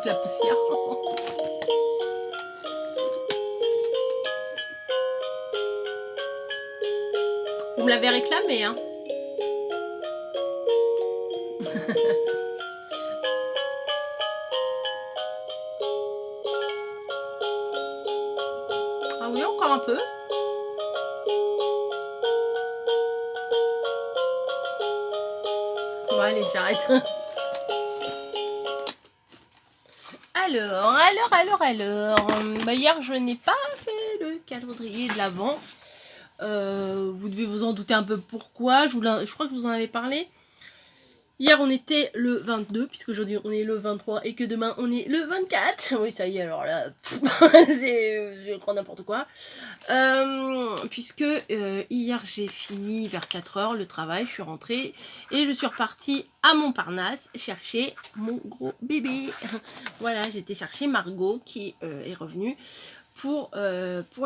toute la poussière. Vous me l'avez réclamé, hein. Ah oui, encore un peu. Bon, allez, j'arrête. Alors. Bah, hier, je n'ai pas fait le calendrier de l'Avent. Vous devez vous en douter un peu pourquoi. Je crois que je vous en avais parlé. Hier, on était le 22, puisque aujourd'hui, on est le 23, et que demain, on est le 24. Oui, ça y est, alors là, je crois n'importe quoi. Puisque hier, j'ai fini vers 4h le travail, je suis rentrée, et je suis repartie à Montparnasse chercher mon gros bébé. Voilà, j'étais chercher Margot, qui est revenue pour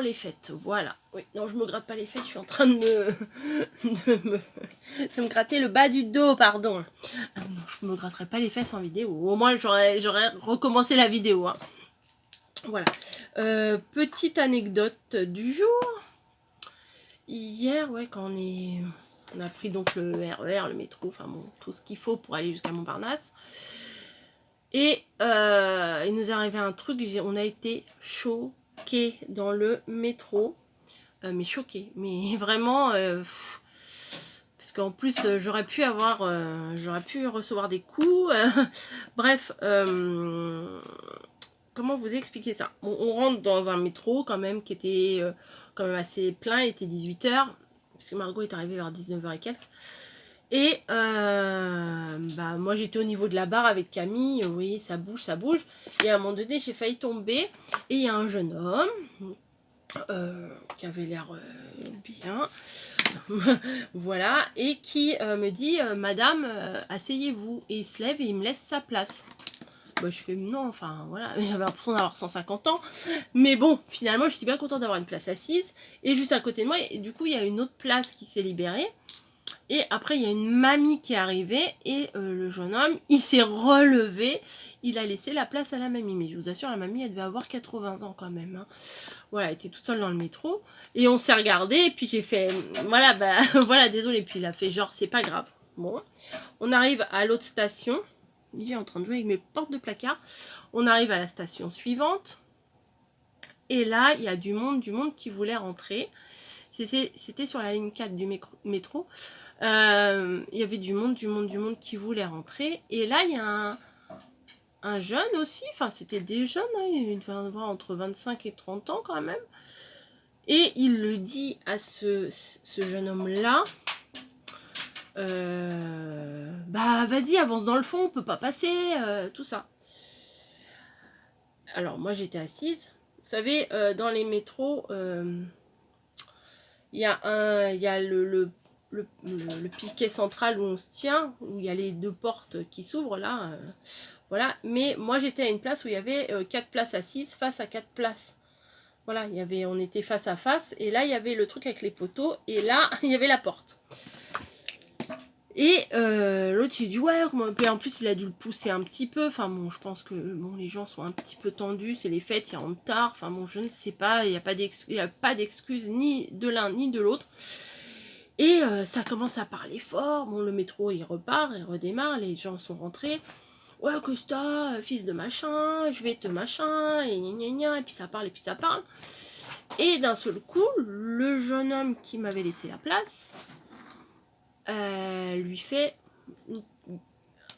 les fêtes. Voilà. Oui, non, je me gratte pas les fêtes, je suis en train de me gratter le bas du dos, pardon. Je me gratterai pas les fesses en vidéo. Au moins, j'aurais recommencé la vidéo. Hein. Voilà. Petite anecdote du jour. Hier, ouais, quand on a pris donc le RER, le métro, enfin bon, tout ce qu'il faut pour aller jusqu'à Montparnasse. Et il nous est arrivé un truc, on a été choqués dans le métro. Mais choqués, mais vraiment... parce qu'en plus, j'aurais pu recevoir des coups. Bref, comment vous expliquer ça? On rentre dans un métro quand même qui était quand même assez plein, il était 18h, parce que Margot est arrivée vers 19h et quelques. Et bah, moi j'étais au niveau de la barre avec Camille, oui ça bouge. Et à un moment donné j'ai failli tomber et il y a un jeune homme qui avait l'air bien, voilà, et qui me dit Madame, asseyez-vous, et il se lève et il me laisse sa place. Bah, je fais non, enfin voilà, j'avais l'impression d'avoir 150 ans, mais bon, finalement j'étais bien contente d'avoir une place assise, et juste à côté de moi, et du coup il y a une autre place qui s'est libérée. Et après, il y a une mamie qui est arrivée et le jeune homme, il s'est relevé. Il a laissé la place à la mamie. Mais je vous assure, la mamie, elle devait avoir 80 ans quand même. Hein. Voilà, elle était toute seule dans le métro. Et on s'est regardé. Et puis j'ai fait, voilà, bah, voilà, désolé. Puis il a fait genre, c'est pas grave. Bon, on arrive à l'autre station. Il est en train de jouer avec mes portes de placard. On arrive à la station suivante. Et là, il y a du monde qui voulait rentrer. C'était sur la ligne 4 du métro. Il y avait du monde qui voulait rentrer. Et là, il y a un jeune aussi. Enfin, c'était des jeunes. Hein, il devait avoir entre 25 et 30 ans quand même. Et il le dit à ce jeune homme-là. Bah, vas-y, avance dans le fond, on peut pas passer. Tout ça. Alors, moi, j'étais assise. Vous savez, dans les métros... il y a le piquet central où on se tient, où il y a les deux portes qui s'ouvrent là, voilà. Mais moi j'étais à une place où il y avait 4 places assises face à 4 places. Voilà, on était face à face, et là il y avait le truc avec les poteaux, et là il y avait la porte. Et l'autre il dit ouais, et en plus il a dû le pousser un petit peu, enfin bon, je pense que bon, les gens sont un petit peu tendus, c'est les fêtes, il rentre tard, enfin bon, je ne sais pas, il n'y a pas d'excuse ni de l'un ni de l'autre. Et ça commence à parler fort, bon le métro il repart, il redémarre, les gens sont rentrés. Ouais Costa, fils de machin, je vais te machin, et gna gna gna, et puis ça parle, Et d'un seul coup, le jeune homme qui m'avait laissé la place, lui fait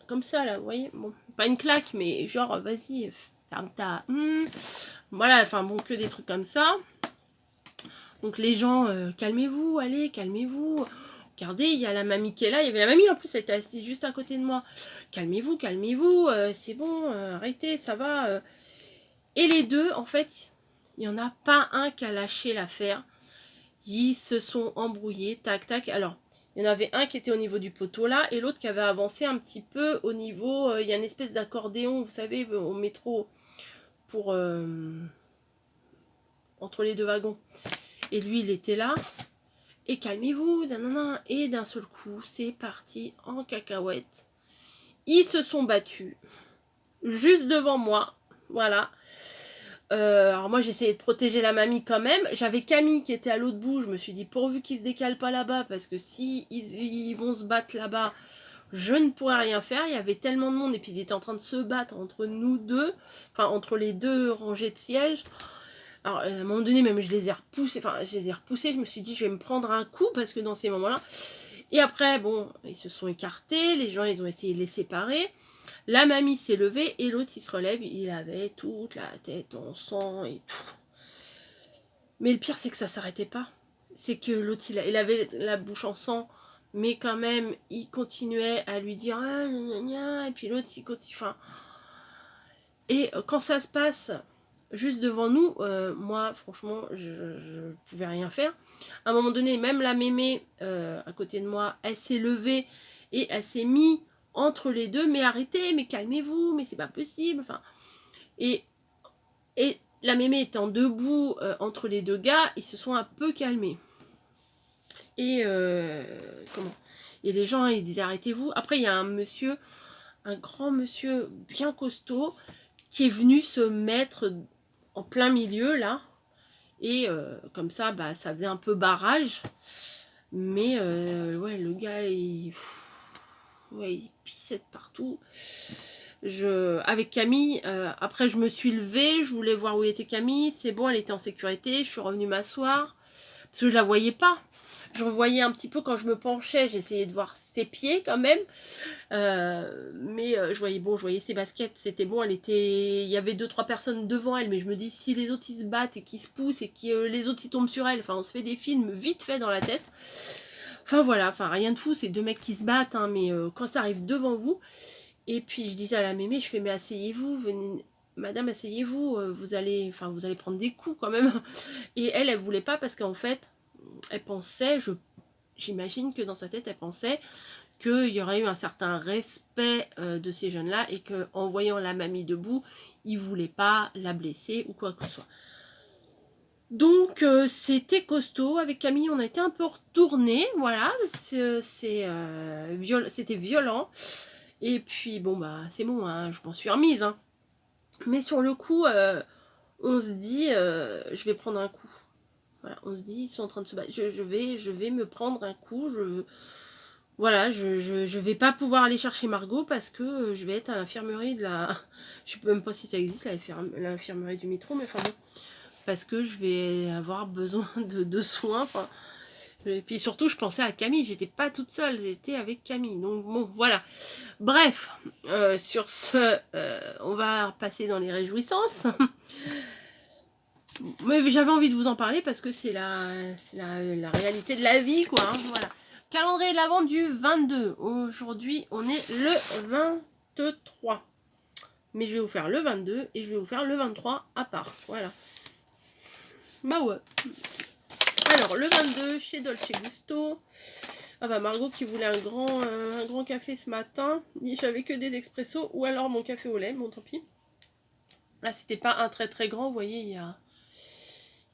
comme ça là, vous voyez, bon, pas une claque, mais genre vas-y, ferme ta... Voilà, enfin bon, que des trucs comme ça. Donc les gens, calmez-vous, allez, calmez-vous. Regardez, il y a la mamie qui est là. Il y avait la mamie en plus, elle était assise juste à côté de moi. Calmez-vous, c'est bon, arrêtez, ça va. Et les deux, en fait, il n'y en a pas un qui a lâché l'affaire. Ils se sont embrouillés, tac, tac. Alors, il y en avait un qui était au niveau du poteau là, et l'autre qui avait avancé un petit peu au niveau... il y a une espèce d'accordéon, vous savez, au métro, pour... entre les deux wagons. Et lui, il était là. Et calmez-vous, nanana. Et d'un seul coup, c'est parti en cacahuète. Ils se sont battus. juste devant moi. Voilà. Alors moi j'essayais de protéger la mamie quand même. J'avais Camille qui était à l'autre bout. Je me suis dit pourvu qu'ils se décalent pas là-bas, parce que si ils vont se battre là-bas, je ne pourrais rien faire. Il y avait tellement de monde et puis ils étaient en train de se battre entre nous deux, enfin entre les deux rangées de sièges. Alors à un moment donné même je les ai repoussés, je me suis dit je vais me prendre un coup, parce que dans ces moments-là. Et après bon, ils se sont écartés, les gens ils ont essayé de les séparer. La mamie s'est levée et l'autre il se relève, il avait toute la tête en sang et tout. Mais le pire c'est que ça s'arrêtait pas. C'est que l'autre il avait la bouche en sang, mais quand même il continuait à lui dire ah, gna, gna, et puis l'autre il continue. Enfin, et quand ça se passe juste devant nous, moi franchement je pouvais rien faire. À un moment donné, même la mémé à côté de moi, elle s'est levée et elle s'est mise entre les deux, mais arrêtez, mais calmez-vous, mais c'est pas possible. Enfin, et la mémé étant debout entre les deux gars, ils se sont un peu calmés. Et comment? Et les gens ils disaient arrêtez-vous. Après il y a un monsieur, un grand monsieur bien costaud, qui est venu se mettre en plein milieu là. Et comme ça, bah, ça faisait un peu barrage. Mais ouais, le gars, ouais, il pissait de partout. Avec Camille, après je me suis levée, je voulais voir où était Camille. C'est bon, elle était en sécurité. Je suis revenue m'asseoir parce que je la voyais pas. Je voyais un petit peu quand je me penchais, j'essayais de voir ses pieds quand même. Mais je voyais ses baskets, c'était bon, il y avait 2-3 personnes devant elle, mais je me dis si les autres ils se battent et qu'ils se poussent et que les autres ils tombent sur elle, enfin on se fait des films vite fait dans la tête. Enfin voilà, enfin rien de fou, c'est 2 mecs qui se battent, hein, mais quand ça arrive devant vous. Et puis je disais à la mémé, je fais mais asseyez-vous, venez, madame asseyez-vous, vous allez prendre des coups quand même. Et elle voulait pas, parce qu'en fait elle pensait, j'imagine que dans sa tête elle pensait qu'il y aurait eu un certain respect de ces jeunes-là, et qu'en voyant la mamie debout, ils ne voulaient pas la blesser ou quoi que ce soit. Donc c'était costaud. Avec Camille, on a été un peu retournés, voilà, c'était violent. Et puis bon bah c'est bon, hein, je m'en suis remise. Hein. Mais sur le coup, on se dit, je vais prendre un coup. Voilà, on se dit, ils sont en train de se battre. Je vais me prendre un coup. Voilà, je vais pas pouvoir aller chercher Margot, parce que je vais être à l'infirmerie de la... Je sais même pas si ça existe, l'infirmerie du métro, mais enfin bon. Parce que je vais avoir besoin de soins. Enfin, et puis surtout, je pensais à Camille. J'étais pas toute seule, j'étais avec Camille. Donc bon, voilà. Bref, sur ce, on va passer dans les réjouissances. Mais j'avais envie de vous en parler parce que c'est la réalité de la vie, quoi. Hein, voilà. Calendrier de l'Avent du 22. Aujourd'hui, on est le 23. Mais je vais vous faire le 22 et je vais vous faire le 23 à part. Voilà. Bah ouais. Alors, le 22, chez Dolce Gusto. Ah bah Margot qui voulait un grand café ce matin. J'avais que des expressos ou alors mon café au lait. Bon, tant pis. Là, c'était pas un très très grand. Vous voyez, il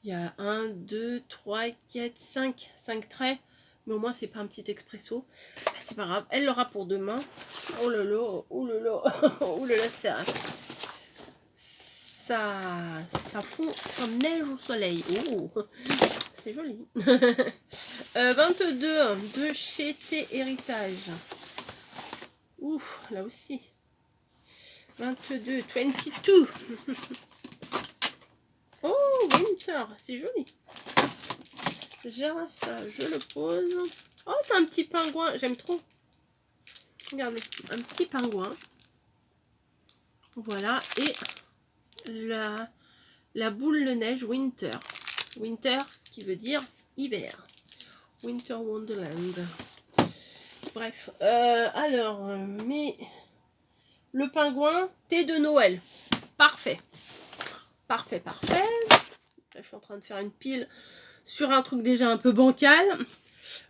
y a 1, 2, 3, 4, 5 traits. Mais au moins, c'est pas un petit expresso. C'est pas grave. Elle l'aura pour demain. Oh là là, oh là là, oh là là, ça fond comme neige au soleil. Oh, c'est joli. 22 de chez T Héritage. Ouf, là aussi. 22. Oh, Winter, c'est joli. J'arrache ça, je le pose. Oh, c'est un petit pingouin, j'aime trop. Regardez, un petit pingouin. Voilà, et la boule de neige Winter. Winter, ce qui veut dire hiver. Winter Wonderland. Bref, alors, mais le pingouin, thé de Noël. Parfait. Parfait, parfait. Là, je suis en train de faire une pile sur un truc déjà un peu bancal.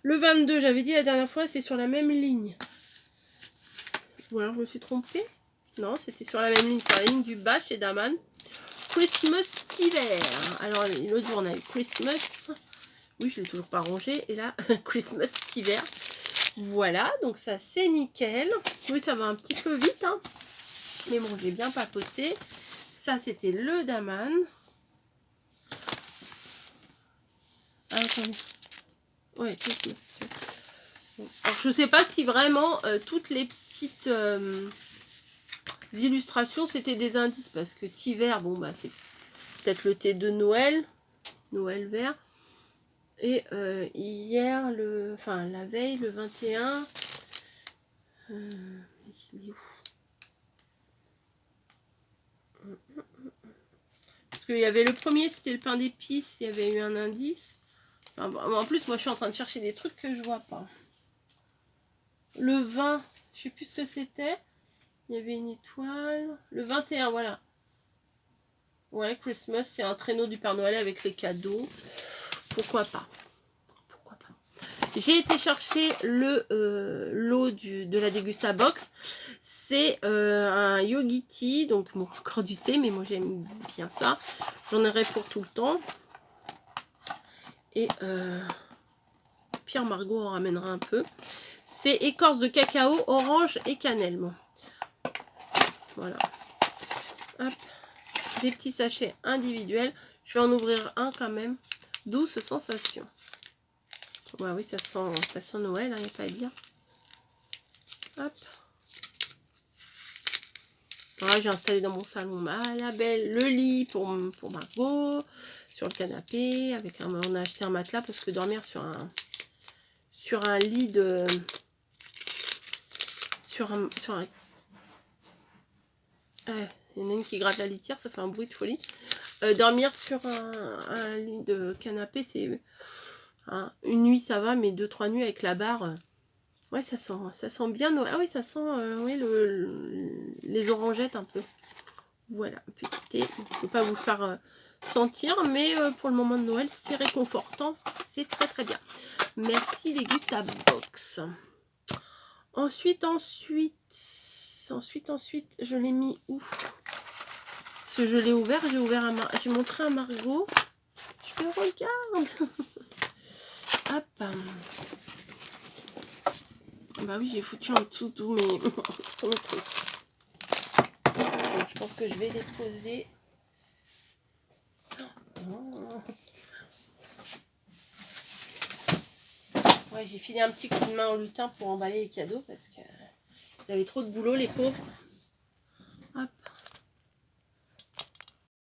Le 22, j'avais dit la dernière fois, c'est sur la même ligne. Ou alors je me suis trompée. Non, c'était sur la même ligne, sur la ligne du bas chez Daman. Christmas hiver. Alors l'autre jour on a eu Christmas. Oui, je l'ai toujours pas rangé. Et là, Christmas hiver. Voilà, donc ça c'est nickel. Oui, ça va un petit peu vite. Hein. Mais bon, j'ai bien papoté. Ça, c'était le Daman. Ah, attendez. Ouais, alors, je sais pas si vraiment toutes les petites illustrations, c'était des indices. Parce que thé vert, bon, bah, c'est peut-être le thé de Noël. Noël vert. Et hier, la veille, le 21, il est où? Parce qu'il y avait le premier, c'était le pain d'épices, il y avait eu un indice. Enfin, bon, en plus, moi, je suis en train de chercher des trucs que je vois pas. Le 20, je sais plus ce que c'était. Il y avait une étoile. Le 21, voilà. Ouais, Christmas, c'est un traîneau du Père Noël avec les cadeaux. Pourquoi pas? Pourquoi pas? J'ai été chercher le lot de la Dégusta Box. C'est un yogi tea, donc bon, encore du thé, mais moi j'aime bien ça. J'en aurai pour tout le temps. Et Pierre Margot en ramènera un peu. C'est écorce de cacao, orange et cannelle. Bon. Voilà. Hop. Des petits sachets individuels. Je vais en ouvrir un quand même. Douce sensation. Ouais, oui, ça sent Noël, il n'y a pas à dire. Hop. Voilà, j'ai installé dans mon salon la belle, le lit pour Margot, sur le canapé, on a acheté un matelas parce que dormir sur un lit de... il y en a une qui gratte la litière, ça fait un bruit de folie. Dormir sur un lit de canapé, c'est... une nuit ça va, mais 2-3 nuits avec la barre... ouais, ça sent bien Noël. Ah oui, ça sent oui, les orangettes un peu. Voilà, petit thé. Je ne peux pas vous le faire sentir, mais pour le moment de Noël, c'est réconfortant. C'est très très bien. Merci les Gusta Box. Ensuite, je l'ai mis où? Parce que je l'ai ouvert, j'ai montré à Margot. Je fais regarde. Hop. Bah oui, j'ai foutu en dessous tous mes trucs. Donc, je pense que je vais les poser. Ouais, j'ai filé un petit coup de main au lutin pour emballer les cadeaux parce que il avait trop de boulot, les pauvres.